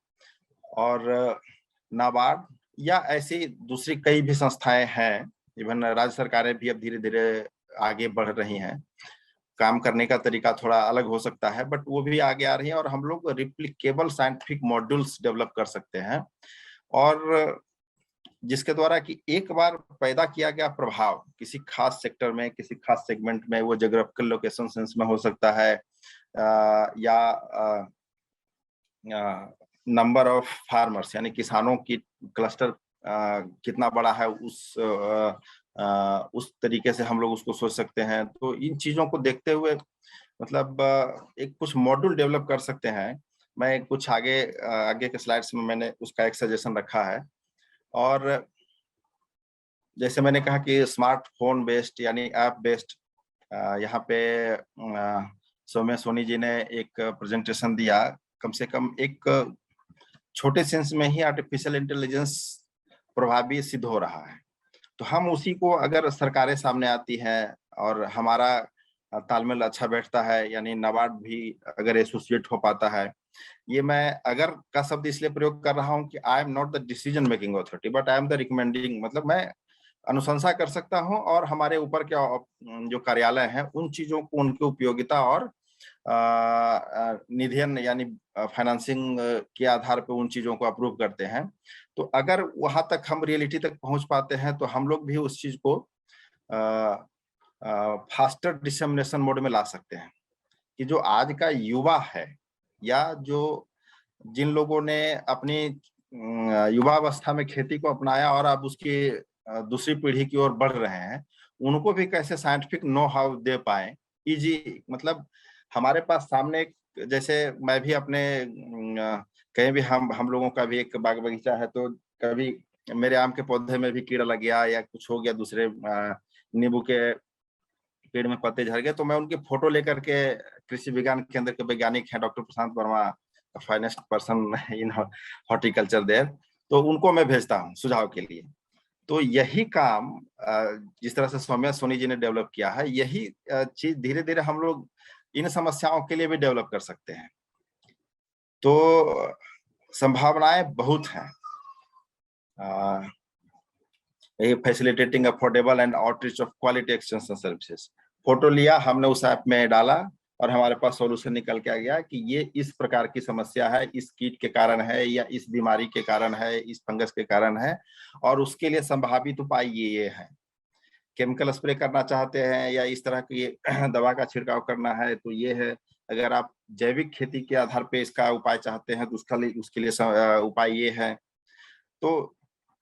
और नाबार्ड या ऐसी दूसरी कई भी संस्थाएँ हैं, इवन राज्य सरकारें भी अब धीरे-धीरे आगे बढ़ रही हैं। काम करने का तरीका थोड़ा अलग हो सकता है, बट वो भी आगे आ रही है और हम लोग रिप्लिकेबल साइंटिफिक मॉड्यूल्स डेवलप कर सकते हैं और जिसके द्वारा कि एक बार पैदा किया गया प्रभाव किसी खास सेक्टर में, किसी खास सेगमेंट में, वो ज्योग्राफिकल लोकेशन सेंस में हो सकता है या नंबर ऑफ फार्मर्स यानी किसानों की क्लस्टर कितना बड़ा है उस तरीके से हम लोग उसको सोच सकते हैं। तो इन चीज़ों को देखते हुए मतलब एक कुछ मॉड्यूल डेवलप कर सकते हैं। मैं कुछ आगे के स्लाइड्स में मैंने उसका एक सजेशन रखा है और जैसे मैंने कहा कि स्मार्टफ़ोन बेस्ड यानी ऐप बेस्ड यहाँ पे सौम्या सोनी जी ने एक प्रेजेंटेशन दिया। कम से कम एक छोटे सेंस में ही आर्टिफिशियल इंटेलिजेंस प्रभावी सिद्ध हो रहा है। तो हम उसी को अगर सरकारें सामने आती हैं और हमारा तालमेल अच्छा बैठता है यानी नाबार्ड भी अगर एसोसिएट हो पाता है। ये मैं अगर का शब्द इसलिए प्रयोग कर रहा हूँ कि I am not the decision making authority but I am the recommending, मतलब मैं अनुशंसा कर सकता हूँ और हमारे ऊपर के जो कार्यालय हैं उन चीज़ों को उनकी उपयोगिता और निधियन यानी फाइनेंसिंग के आधार पे उन चीज़ों को अप्रूव करते हैं। तो अगर वहाँ तक हम रियलिटी तक पहुँच पाते हैं तो हम लोग भी उस चीज़ को फास्टर डिसेमिनेशन मोड में ला सकते हैं कि जो आज का युवा है या जो जिन लोगों ने अपनी युवावस्था में खेती को अपनाया और अब उसकी दूसरी पीढ़ी की ओर बढ़ रहे हैं, उनको भी कैसे साइंटिफिक नो हाउ दे पाएँ, ईज़ी मतलब हमारे पास सामने एक जैसे मैं भी अपने कहीं भी हम लोगों का भी एक बाग-बगीचा है, तो कभी मेरे आम के पौधे में भी कीड़ा लग गया या कुछ हो गया दूसरे नींबू के पेड़ में पत्ते झड़ गए, तो मैं उनकी फ़ोटो लेकर के कृषि विज्ञान केंद्र के वैज्ञानिक हैं doctor Prashant Verma, finest person in horticulture there, तो उनको मैं भेजता हूँ सुझाव के लिए। तो यही काम जिस तरह से सौम्या सोनी जी ने डेवलप किया है, यही चीज़ धीरे-धीरे हम लोग इन समस्याओं के लिए भी डेवलप कर सकते हैं। तो संभावनाएँ बहुत हैं। अ, ये facilitating affordable and outreach of quality extension services. Photo लिया, हमने उस ऐप में डाला और हमारे पास सॉल्यूशन निकल के आ गया कि ये इस प्रकार की समस्या है, इस कीट के कारण है या इस बीमारी के कारण है, इस फंगस के कारण है और उसके लिए संभावित उपाय ये हैं। केमिकल स्प्रे करना चाहते हैं या इस तरह की दवा का छिड़काव करना है तो ये है। अगर आप जैविक खेती के आधार पे इसका उपाय चाहते हैं तो उसके लिए उपाय ये है। तो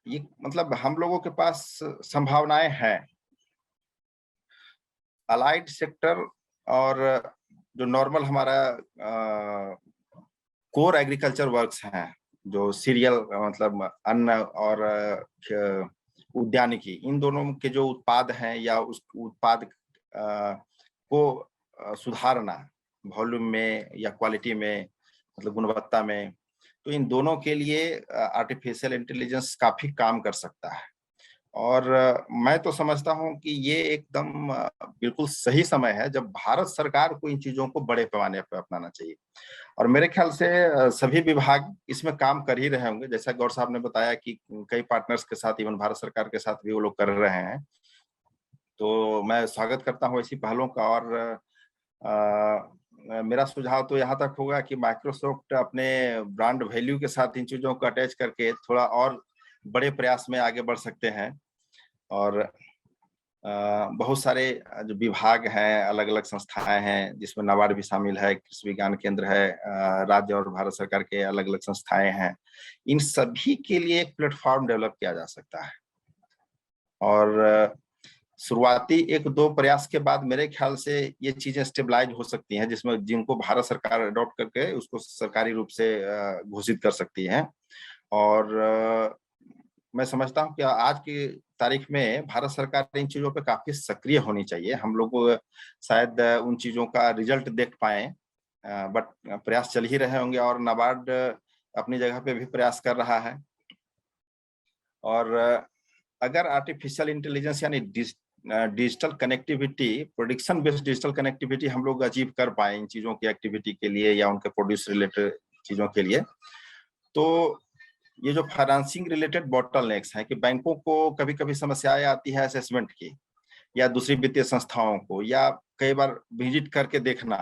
ये मतलब हम लोगों के पास संभावनाएँ हैं। अलाइड सेक्टर और जो नॉर्मल हमारा कोर एग्रीकल्चर वर्क्स हैं, जो सीरियल मतलब अन्न और उद्यानिकी, इन दोनों के जो उत्पाद हैं या उस उत्पाद को सुधारना वॉल्यूम में या क्वालिटी में मतलब गुणवत्ता में, तो इन दोनों के लिए आर्टिफिशियल इंटेलिजेंस काफ़ी काम कर सकता है। और मैं तो समझता हूँ कि ये एकदम बिल्कुल सही समय है जब भारत सरकार को इन चीज़ों को बड़े पैमाने पे अपनाना चाहिए। और मेरे ख्याल से सभी विभाग इसमें काम कर ही रहे होंगे। जैसा गौर साहब ने बताया कि कई पार्टनर्स के साथ इवन भारत सरकार के साथ भी वो लोग कर रहे हैं। तो मैं स्वागत करता हूँ ऐसी पहलों का और मेरा सुझाव तो यहाँ तक होगा कि माइक्रोसॉफ्ट अपने ब्रांड वैल्यू के साथ इन चीजों को अटैच करके थोड़ा और बड़े प्रयास में आगे बढ़ सकते हैं। और बहुत सारे जो विभाग हैं, अलग अलग संस्थाएं हैं, जिसमें नाबार्ड भी शामिल है, कृषि विज्ञान केंद्र है, राज्य और भारत सरकार के अलग अलग संस्थाएं हैं। इन सभी के लिए एक प्लेटफॉर्म डेवलप किया जा सकता है। और शुरुआती 1-2 प्रयास के बाद मेरे ख्याल से ये चीजें स्टेबलाइज हो सकती हैं, जिसमें जिनको भारत सरकार अडॉप्ट करके उसको सरकारी रूप से घोषित कर सकती है। और मैं समझता हूँ कि आज की तारीख में भारत सरकार इन चीजों पे काफी सक्रिय होनी चाहिए। हम लोग शायद उन चीजों का रिजल्ट देख पाए, बट प्रयास चल ही रहे होंगे और नाबार्ड अपनी जगह पे भी प्रयास कर रहा है। और अगर आर्टिफिशियल इंटेलिजेंस यानी digital connectivity, prediction based digital connectivity हम लोग अचीव कर पाए इन चीजों की एक्टिविटी के लिए या उनके प्रोड्यूस रिलेटेड चीजों के लिए, तो ये जो फाइनेंसिंग रिलेटेड बॉटलनेक्स हैं कि बैंकों को कभी कभी समस्याएं आती है असेसमेंट की, या दूसरी वित्तीय संस्थाओं को, या कई बार विजिट करके देखना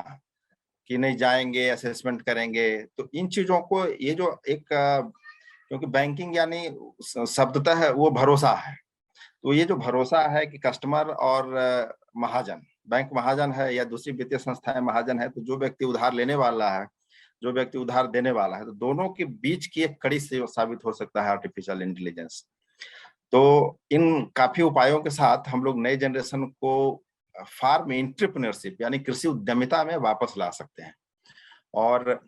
कि नहीं जाएंगे असेसमेंट करेंगे, तो इन चीजों को ये जो एक क्योंकि बैंकिंग यानी शब्दतः है वो भरोसा है, तो ये जो भरोसा है कि कस्टमर और महाजन, बैंक महाजन है या दूसरी वित्तीय संस्थाएं महाजन है, तो जो व्यक्ति उधार लेने वाला है, जो व्यक्ति उधार देने वाला है, तो दोनों के बीच की एक कड़ी से साबित हो सकता है आर्टिफिशियल इंटेलिजेंस। तो इन काफी उपायों के साथ हम लोग नए जनरेशन को फार्म एंटरप्रेन्योरशिप यानी कृषि उद्यमिता में वापस ला सकते हैं। और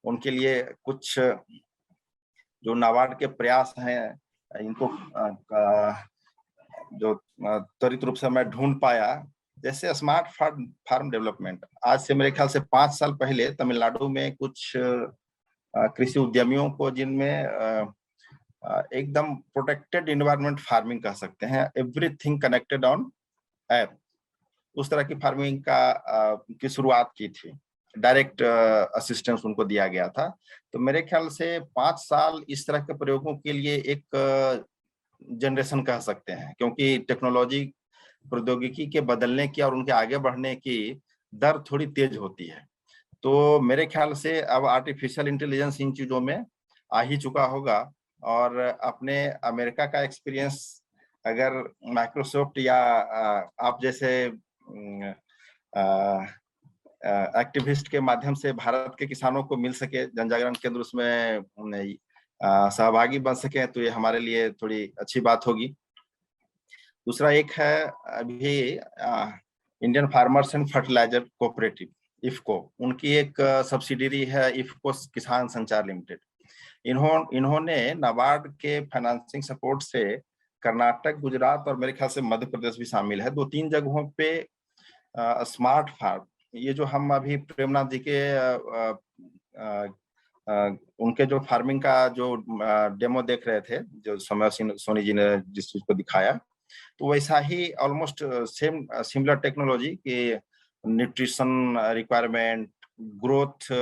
उनके लिए कुछ जो नाबार्ड के प्रयास हैं, इनको जो त्वरित रूप से मैं ढूंढ पाया, जैसे स्मार्ट फार्म डेवलपमेंट। आज से मेरे ख्याल से 5 साल पहले तमिलनाडु में कुछ कृषि उद्यमियों को, जिनमें एकदम प्रोटेक्टेड इन्वायरमेंट फार्मिंग कह सकते हैं, एवरीथिंग कनेक्टेड ऑन ऐप, उस तरह की फार्मिंग की शुरुआत की थी। डायरेक्ट असिस्टेंस उनको दिया गया था। तो मेरे ख्याल से 5 साल इस तरह के प्रयोगों के लिए एक जनरेशन कह सकते हैं, क्योंकि टेक्नोलॉजी प्रौद्योगिकी के बदलने की और उनके आगे बढ़ने की दर थोड़ी तेज होती है। तो मेरे ख्याल से अब आर्टिफिशियल इंटेलिजेंस इन चीजों में आ ही चुका होगा। और अपने अमेरिका का एक्सपीरियंस अगर माइक्रोसॉफ्ट या आप जैसे एक्टिविस्ट के माध्यम से भारत के किसानों को मिल सके, जन जागरण केंद्र उसमें सहभागी बन सके, तो ये हमारे लिए थोड़ी अच्छी बात होगी। दूसरा एक है अभी Indian farmers and fertiliser cooperative, IFFCO, उनकी एक सब्सिडरी है इफको किसान संचार लिमिटेड। इन्होंने नाबार्ड के फाइनेंसिंग सपोर्ट से कर्नाटक, गुजरात और मेरे ख्याल से मध्य प्रदेश भी शामिल है, 2-3 जगहों पे स्मार्ट फार्म, ये जो हम अभी प्रेमनाथ जी के उनके जो फार्मिंग का जो डेमो देख रहे थे, जो समय सोनी जी ने जिस चीज को दिखाया, तो वैसा ही ऑलमोस्ट सेम सिमिलर टेक्नोलॉजी के nutrition requirement, growth,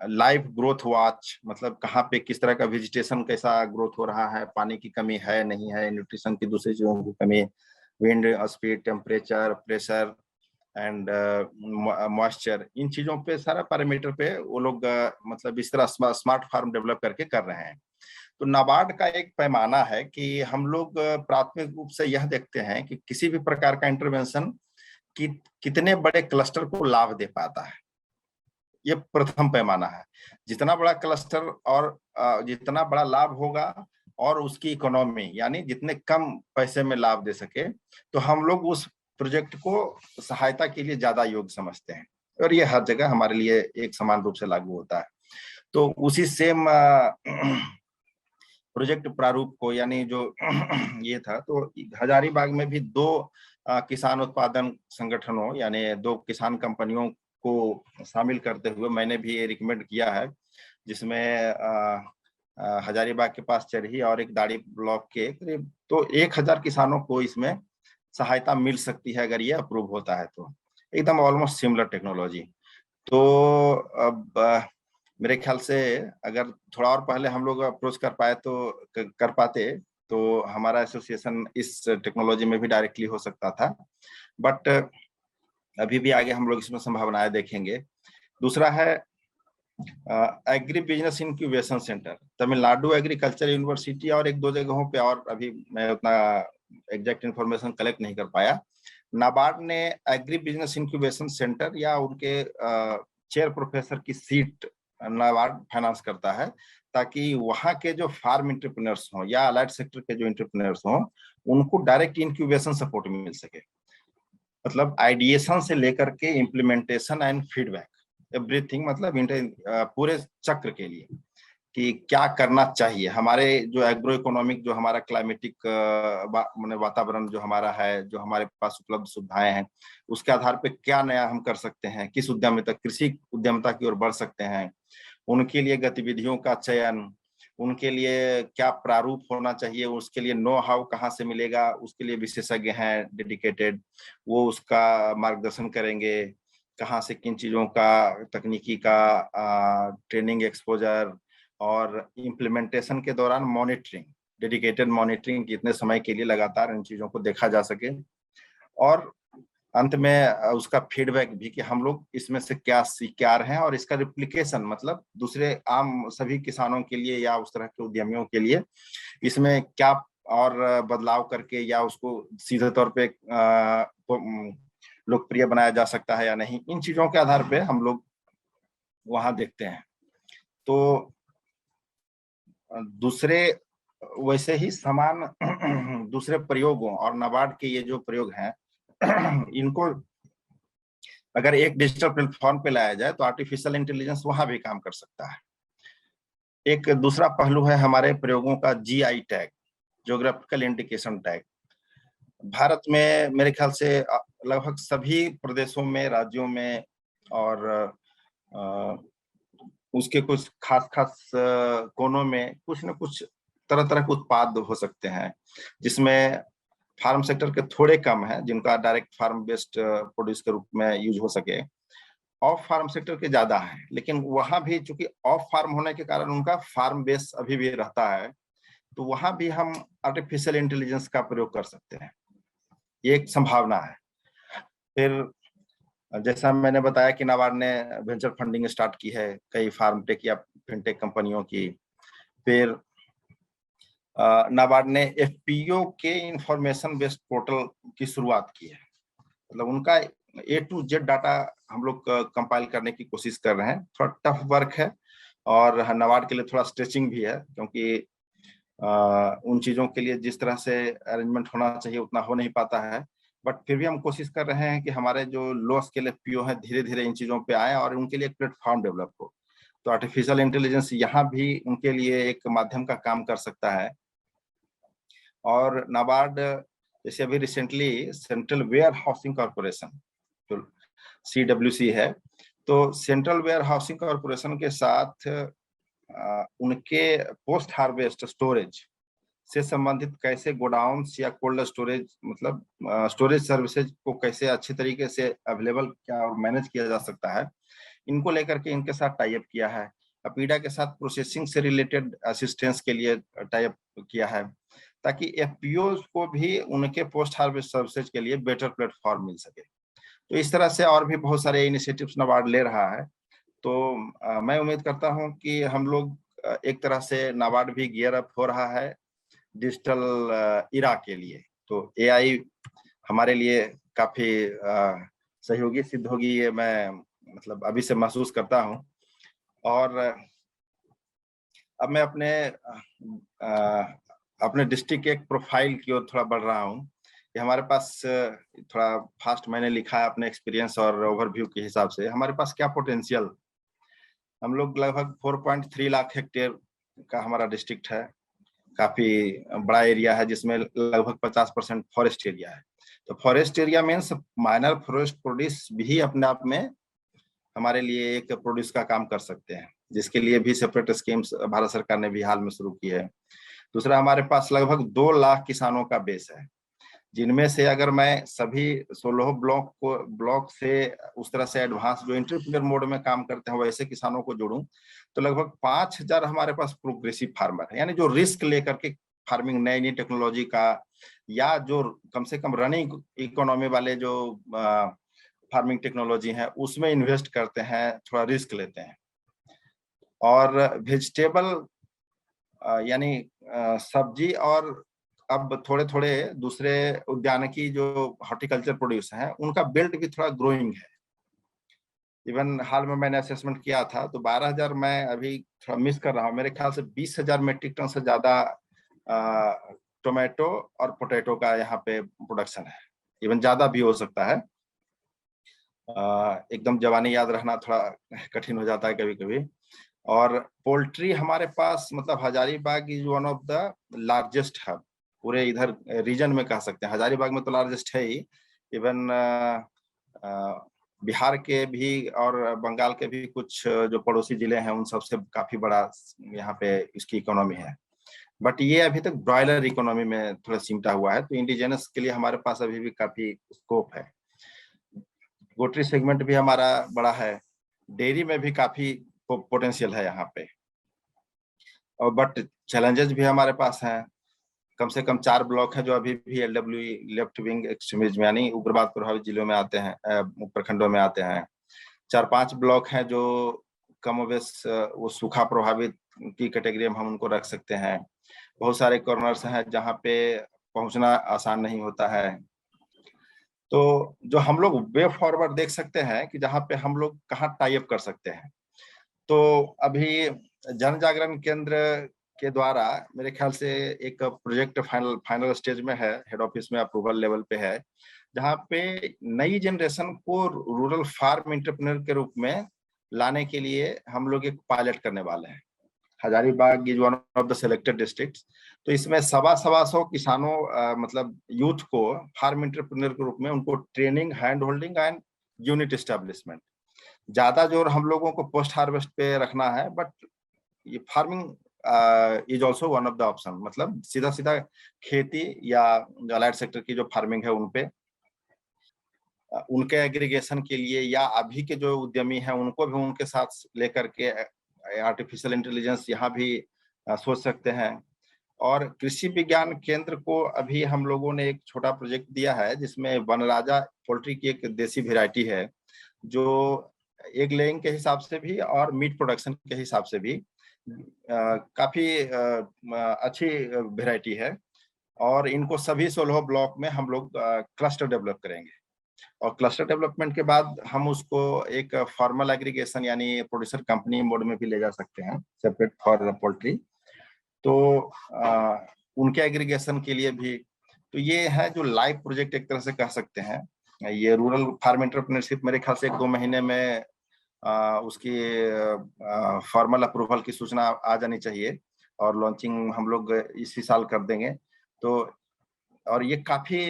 live growth watch, मतलब कहाँ पे किस तरह का वेजिटेशन कैसा ग्रोथ हो रहा है, पानी की कमी है नहीं है, न्यूट्रिशन की दूसरी चीजों की कमी, wind speed, temperature, pressure and moisture, इन चीजों पे सारा पैरामीटर पे वो लोग मतलब इस तरह स्मार्ट फार्म डेवलप करके कर रहे हैं। तो नाबार्ड का एक पैमाना है कि हम लोग प्राथमिक रूप से यह देखते हैं कि किसी भी प्रकार का इंटरवेंशन कितने बड़े क्लस्टर को लाभ दे पाता है, ये प्रथम पैमाना है। जितना बड़ा क्लस्टर और जितना बड़ा लाभ होगा और उसकी इकोनॉमी यानी जितने कम पैसे में लाभ दे सके, तो हम लोग उस प्रोजेक्ट को सहायता के लिए ज्यादा योग्य समझते हैं, और ये हर जगह हमारे लिए एक समान रूप से लागू होता है। तो उसी सेम प्रोजेक्ट प्रारूप को, यानी जो ये था, तो हजारीबाग में भी 2 किसान उत्पादन संगठनों यानी 2 किसान कंपनियों को शामिल करते हुए मैंने भी ये रिकमेंड किया है, जिसमें हजारीबाग के पास चरही और एक दाड़ी ब्लॉक के करीब तो 1000 किसानों को इसमें सहायता मिल सकती है अगर ये अप्रूव होता है, तो एकदम ऑलमोस्ट सिमिलर टेक्नोलॉजी। तो अब मेरे ख्याल से अगर थोड़ा और पहले हम लोग अप्रोच कर पाते तो हमारा एसोसिएशन इस टेक्नोलॉजी में भी डायरेक्टली हो सकता था। बट अभी भी आगे हम लोग इसमें संभावनाएं देखेंगे। दूसरा है agri business incubation centre, Tamil Nadu agriculture university और एक दो जगहों पे, और अभी मैं उतना एग्जैक्ट इंफॉर्मेशन कलेक्ट नहीं कर पाया। नाबार्ड ने एग्री बिजनेस इंक्यूबेशन सेंटर या उनके चेयर प्रोफेसर की सीट नाबार्ड फाइनेंस करता है, ताकि वहां के जो फार्म इंटरप्रेन्योर्स हों या अलाइड सेक्टर के जो इंटरप्रेन्योर्स हों, उनको डायरेक्ट इंक्यूबेशन सपोर्ट मिल सके। मतलब आइडिएशन से लेकर के इम्प्लीमेंटेशन एंड फीडबैक एवरीथिंग, मतलब पूरे चक्र के लिए कि क्या करना चाहिए। हमारे जो एग्रो इकोनॉमिक, जो हमारा क्लाइमेटिक वातावरण जो हमारा है, जो हमारे पास उपलब्ध सुविधाएं हैं, उसके आधार पे क्या नया हम कर सकते हैं, किस उद्यमिता, कृषि उद्यमिता की ओर बढ़ सकते हैं, उनके लिए गतिविधियों का चयन, उनके लिए क्या प्रारूप होना चाहिए, उसके लिए नो हाउ कहाँ से मिलेगा, उसके लिए विशेषज्ञ हैं डेडिकेटेड, वो उसका मार्गदर्शन करेंगे, कहाँ से किन चीजों का तकनीकी का ट्रेनिंग एक्सपोजर, और इम्प्लीमेंटेशन के दौरान मॉनिटरिंग, डेडिकेटेड मॉनिटरिंग, कितने समय के लिए लगातार इन चीजों को देखा जा सके, और अंत में उसका फीडबैक भी कि हम लोग इसमें से क्या सीख आ रहे हैं, और इसका रिप्लिकेशन, मतलब दूसरे आम सभी किसानों के लिए या उस तरह के उद्यमियों के लिए इसमें क्या और बदलाव करके या उसको सीधे तौर पे लोकप्रिय बनाया जा सकता है या नहीं, इन चीजों के आधार पे हम लोग वहां देखते हैं। तो दूसरे वैसे ही समान दूसरे प्रयोगों और नाबार्ड के ये जो प्रयोग हैं इनको अगर एक डिजिटल प्लेटफॉर्म पे लाया जाए तो आर्टिफिशियल इंटेलिजेंस वहां भी काम कर सकता है। एक दूसरा पहलू है हमारे प्रयोगों का GI tag, geographical indication tag. Bharat में मेरे ख्याल से लगभग सभी प्रदेशों में, राज्यों में, और उसके कुछ खास खास कोनों में कुछ न कुछ तरह तरह के उत्पाद हो सकते हैं, जिसमें फार्म सेक्टर के थोड़े कम है जिनका डायरेक्ट फार्म बेस्ड प्रोड्यूस के रूप में यूज हो सके, ऑफ फार्म सेक्टर के ज्यादा है, लेकिन वहां भी चूंकि ऑफ फार्म होने के कारण उनका फार्म बेस अभी भी रहता है, तो वहां भी हम आर्टिफिशियल इंटेलिजेंस का प्रयोग कर सकते हैं, ये एक संभावना है। फिर जैसा मैंने बताया कि नाबार्ड ने वेंचर फंडिंग स्टार्ट की है कई फार्म टेक या फिनटेक कंपनियों की। फिर नाबार्ड ने एफपीओ के इंफॉर्मेशन बेस्ड पोर्टल की शुरुआत की है, मतलब उनका A to Z डाटा हम लोग कंपाइल करने की कोशिश कर रहे हैं। थोड़ा टफ वर्क है और नाबार्ड के लिए थोड़ा स्ट्रेचिंग भी है, क्योंकि उन चीजों के लिए जिस तरह से अरेंजमेंट होना चाहिए उतना हो नहीं पाता है, बट फिर भी हम कोशिश कर रहे हैं कि हमारे जो लो स्केल एफपीओ हैं धीरे धीरे इन चीजों पे आए और उनके लिए एक प्लेटफॉर्म डेवलप हो। तो आर्टिफिशियल इंटेलिजेंस यहाँ भी उनके लिए एक माध्यम का काम कर सकता है। और नाबार्ड जैसे अभी recently central warehousing corporation, जो CWC है, तो सेंट्रल वेयर हाउसिंग कॉर्पोरेशन के साथ उनके पोस्ट हार्वेस्ट स्टोरेज से संबंधित कैसे गोडाउन्स या कोल्ड स्टोरेज, मतलब स्टोरेज सर्विसेज को कैसे अच्छे तरीके से अवेलेबल क्या और मैनेज किया जा सकता है, इनको लेकर के इनके साथ टाई अप किया है। अपीडा के साथ प्रोसेसिंग से रिलेटेड असिस्टेंस के लिए टाई अप किया है, ताकि एफपीओ को भी उनके पोस्ट हार्वेस्ट सर्विसेज के लिए बेटर प्लेटफॉर्म मिल सके। तो इस तरह से और भी बहुत सारे इनिशिएटिव्स नाबार्ड ले रहा है। तो मैं उम्मीद करता हूं कि हम लोग एक तरह से नाबार्ड भी गियर अप हो रहा है डिजिटल इरा के लिए। तो एआई हमारे लिए काफी सहयोगी सिद्ध होगी, ये मैं मतलब अभी से महसूस करता हूं। और अब मैं अपने डिस्ट्रिक्ट के एक प्रोफाइल की ओर थोड़ा बढ़ रहा हूँ कि हमारे पास थोड़ा फास्ट मैंने लिखा है अपने एक्सपीरियंस और ओवरव्यू के हिसाब से हमारे पास क्या पोटेंशियल। हम लोग लगभग 4.3 लाख हेक्टेयर का हमारा डिस्ट्रिक्ट है, काफी बड़ा एरिया है जिसमें लगभग 50% फॉरेस्ट एरिया है। तो forest area means minor forest produce भी अपने आप में हमारे लिए एक प्रोड्यूस का काम कर सकते हैं, जिसके लिए भी सेपरेट स्कीम्स भारत सरकार ने भी हाल में शुरू की है। दूसरा, हमारे पास लगभग 2 लाख किसानों का बेस है, जिनमें से अगर मैं सभी 16 ब्लॉक से उस तरह से एडवांस जो एंटरप्रेन्योर मोड में काम करते हैं वैसे किसानों को जोड़ूं तो लगभग 5,000 हमारे पास प्रोग्रेसिव फार्मर है, यानी जो रिस्क लेकर के फार्मिंग नई नई टेक्नोलॉजी का या जो कम से कम रनिंग इकोनॉमी वाले जो फार्मिंग टेक्नोलॉजी है उसमें इन्वेस्ट करते हैं, थोड़ा रिस्क लेते हैं। और वेजिटेबल यानी सब्जी और अब थोड़े थोड़े दूसरे उद्यानिकी जो हॉर्टिकल्चर प्रोड्यूस हैं उनका बेल्ट भी थोड़ा ग्रोइंग है। इवन हाल में मैंने असेसमेंट किया था तो 12,000 मैं अभी थोड़ा मिस कर रहा हूँ, मेरे ख्याल से 20,000 मेट्रिक टन से ज्यादा टोमेटो और पोटैटो का यहाँ पे प्रोडक्शन है, इवन ज्यादा भी हो सकता है। एकदम जवानी याद रहना थोड़ा कठिन हो जाता है कभी कभी। और पोल्ट्री हमारे पास मतलब Hazaribagh is one of the largest hub पूरे इधर रीजन में कह सकते हैं। हजारीबाग में तो लार्जेस्ट है ही, इवन बिहार के भी और बंगाल के भी कुछ जो पड़ोसी जिले हैं उन सबसे काफी बड़ा यहाँ पे इसकी इकोनॉमी है। बट ये अभी तक ब्रॉयलर इकोनॉमी में थोड़ा सिमटा हुआ है, तो इंडिजिनस के लिए हमारे पास अभी भी काफी स्कोप है। पोल्ट्री सेगमेंट भी हमारा बड़ा है, डेयरी में भी काफी पोटेंशियल है यहाँ पे। और बट चैलेंजेस भी हमारे पास हैं। कम से कम 4 ब्लॉक है जो अभी भी LWE लेफ्ट विंग एक्सट्रीमिज्म यानी उग्रवाद प्रभावित जिलों में आते हैं, प्रखंडों में आते हैं। 4-5 ब्लॉक हैं जो कमोबेश वो सूखा प्रभावित की कैटेगरी में हम उनको रख सकते हैं। बहुत सारे कॉर्नर्स हैं जहाँ पे पहुंचना आसान नहीं होता है। तो जो हम लोग वे फॉरवर्ड देख सकते हैं कि जहाँ पे हम लोग कहाँ टाई अप कर सकते हैं। तो अभी जन जागरण केंद्र के द्वारा मेरे ख्याल से एक प्रोजेक्ट फाइनल स्टेज में है, हेड ऑफिस में अप्रूवल लेवल पे है, जहाँ पे नई जनरेशन को रूरल फार्म एंटरप्रेन्योर के रूप में लाने के लिए हम लोग एक पायलट करने वाले हैं। Hazaribagh is one of the selected districts. तो इसमें सवा सौ किसानों मतलब यूथ को फार्म एंटरप्रेन्योर के रूप में उनको training, hand holding and unit establishment, ज्यादा जोर हम लोगों को पोस्ट हार्वेस्ट पे रखना है। बट ये farming is also one of the option, मतलब सीधा सीधा खेती या अलाइड सेक्टर की जो फार्मिंग है उनपे उनके एग्रीगेशन के लिए या अभी के जो उद्यमी हैं उनको भी उनके साथ लेकर के आर्टिफिशियल इंटेलिजेंस यहाँ भी सोच सकते हैं। और कृषि विज्ञान केंद्र को अभी हम लोगों ने एक छोटा प्रोजेक्ट दिया है जिसमें वनराजा पोल्ट्री की एक देसी वेराइटी है जो एग लेइंग के हिसाब से भी और मीट प्रोडक्शन के हिसाब से भी काफी अच्छी वेराइटी है। और इनको सभी 16 ब्लॉक में हम लोग क्लस्टर डेवलप करेंगे और क्लस्टर डेवलपमेंट के बाद हम उसको एक फॉर्मल एग्रीगेशन यानी प्रोड्यूसर कंपनी मोड में भी ले जा सकते हैं, सेपरेट फॉर पोल्ट्री। तो उनके एग्रीगेशन के लिए भी तो ये है जो लाइव प्रोजेक्ट एक तरह से कह सकते हैं। ये रूरल फार्म एंटरप्रेन्योरशिप मेरे ख्याल से 1-2 महीने में उसकी फॉर्मल अप्रूवल की सूचना आ जानी चाहिए और लॉन्चिंग हम लोग इसी साल कर देंगे। तो और ये काफी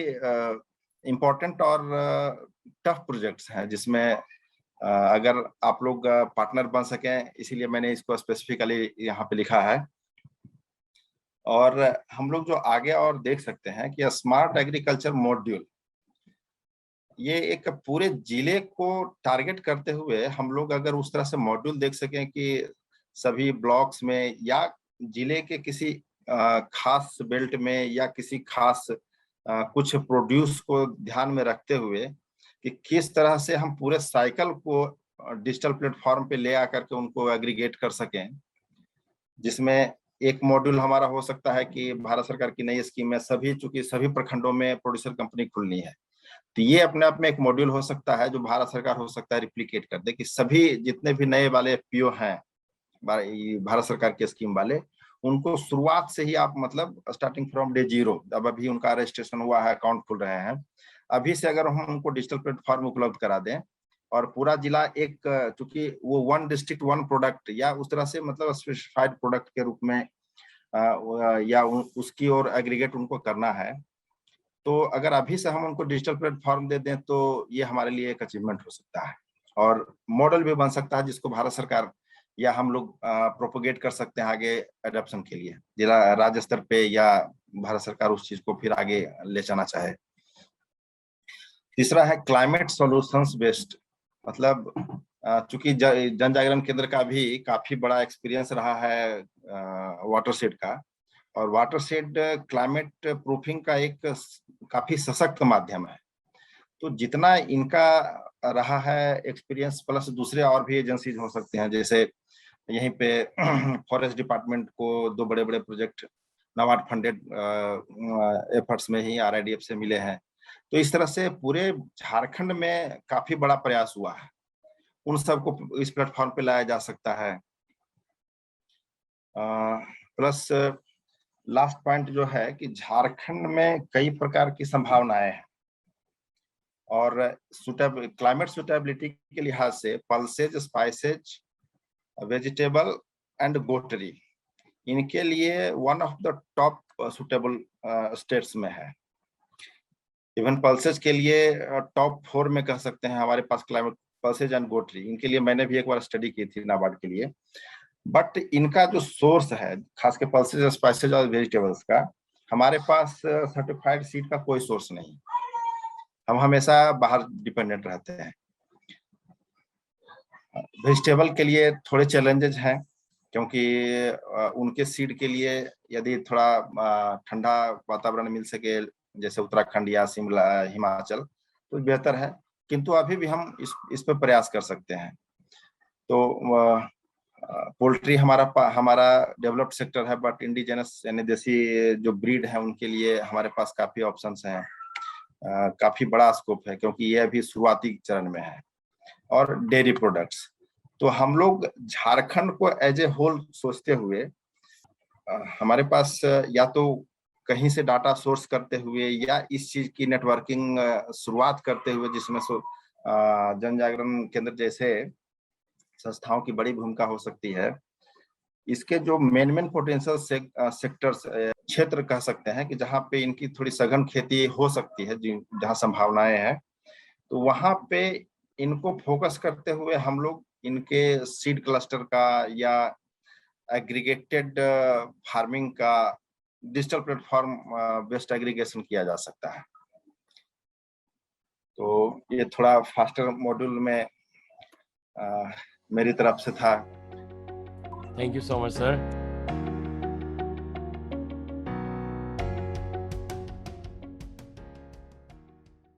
इम्पोर्टेंट और टफ प्रोजेक्ट्स हैं जिसमें अगर आप लोग पार्टनर बन सकें, इसीलिए मैंने इसको स्पेसिफिकली यहाँ पे लिखा है। और हम लोग जो आगे और देख सकते हैं कि स्मार्ट एग्रीकल्चर मॉड्यूल, ये एक पूरे जिले को टारगेट करते हुए हम लोग अगर उस तरह से मॉड्यूल देख सकें कि सभी ब्लॉक्स में या जिले के किसी खास बेल्ट में या किसी खास कुछ प्रोड्यूस को ध्यान में रखते हुए कि किस तरह से हम पूरे साइकिल को डिजिटल प्लेटफॉर्म पे ले आकर के उनको एग्रीगेट कर सकें, जिसमें एक मॉड्यूल हमारा हो सकता है कि भारत सरकार की नई स्कीम है, चूंकि सभी प्रखंडों में प्रोड्यूसर कंपनी खुलनी है, तो ये अपने आप में एक मॉड्यूल हो सकता है जो भारत सरकार हो सकता है रिप्लिकेट कर दे कि सभी जितने भी नए वाले एफपीओ हैं भारत सरकार के स्कीम वाले, उनको शुरुआत से ही आप मतलब स्टार्टिंग फ्रॉम डे 0, अब अभी उनका रजिस्ट्रेशन हुआ है, अकाउंट खुल रहे हैं, अभी से अगर हम उनको डिजिटल प्लेटफॉर्म उपलब्ध करा दें और पूरा जिला एक, चूंकि वो 1 डिस्ट्रिक्ट 1 प्रोडक्ट या उस तरह से मतलब स्पेसिफाइड प्रोडक्ट के रूप में या उसकी और एग्रीगेट उनको करना है, तो अगर अभी से हम उनको डिजिटल प्लेटफॉर्म दे दें तो ये हमारे लिए एक अचीवमेंट हो सकता है और मॉडल भी बन सकता है जिसको भारत सरकार या हम लोग प्रोपोगेट कर सकते हैं आगे एडॉप्शन के लिए, जिला राज्य स्तर पे या भारत सरकार उस चीज को फिर आगे ले जाना चाहे। तीसरा है क्लाइमेट सॉल्यूशंस बेस्ड, मतलब चूंकि जन जागरण केंद्र का भी काफी बड़ा एक्सपीरियंस रहा है वाटरशेड का, और वाटरशेड क्लाइमेट प्रूफिंग का एक काफी सशक्त माध्यम है। तो जितना इनका रहा है एक्सपीरियंस, प्लस दूसरे और भी एजेंसीज हो सकते हैं, जैसे यहीं पे फॉरेस्ट डिपार्टमेंट को 2 बड़े-बड़े प्रोजेक्ट नाबार्ड फंडेड एफर्ट्स में ही RIDF से मिले हैं। तो इस तरह से पूरे झारखंड में काफी बड़ा प्रयास हुआ है, उन सबको इस प्लेटफॉर्म पे लाया जा सकता है। प्लस लास्ट पॉइंट जो है कि झारखंड में कई प्रकार की संभावनाएं हैं और क्लाइमेट सुटेबिलिटी के लिहाज से पल्सेज, स्पाइसेज, वेजिटेबल एंड गोटरी, इनके लिए one of the top suitable states में है। इवन पल्सेज के लिए टॉप 4 में कह सकते हैं हमारे पास क्लाइमेट, पल्सेज एंड गोटरी, इनके लिए मैंने भी एक बार स्टडी की थी नाबार्ड के लिए। बट इनका जो सोर्स है, खास के पल्सेज, स्पाइसेज और वेजिटेबल्स का, हमारे पास सर्टिफाइड सीड का कोई सोर्स नहीं, हम हमेशा बाहर डिपेंडेंट रहते हैं। वेजिटेबल के लिए थोड़े चैलेंजेस हैं, क्योंकि उनके सीड के लिए यदि थोड़ा ठंडा वातावरण मिल सके, जैसे उत्तराखंड या शिमला, हिमाचल, तो बेहतर है, किंतु अभी भी हम इस पर प्रयास कर सकते हैं। तो पोल्ट्री हमारा डेवलप्ड सेक्टर है, बट इंडिजिनस यानी देसी जो ब्रीड है उनके लिए हमारे पास काफी ऑप्शंस हैं, काफी बड़ा स्कोप है, क्योंकि ये अभी शुरुआती चरण में है। और डेयरी प्रोडक्ट्स, तो हम लोग झारखंड को एज ए होल सोचते हुए हमारे पास या तो कहीं से डाटा सोर्स करते हुए या इस चीज की नेटवर्किंग शुरुआत करते हुए, जिसमें जन जागरण केंद्र जैसे संस्थाओं की बड़ी भूमिका हो सकती है। इसके जो मेन पोटेंशियल सेक्टर्स, क्षेत्र कह सकते हैं कि जहाँ पे इनकी थोड़ी सघन खेती हो सकती है, जहाँ संभावनाएं हैं, तो वहां पे इनको फोकस करते हुए हम लोग इनके सीड क्लस्टर का या एग्रीगेटेड फार्मिंग का डिजिटल प्लेटफॉर्म बेस्ड एग्रीगेशन किया जा सकता है। तो ये थोड़ा फास्टर मॉड्यूल में मेरी तरफ से था। Thank you so much sir.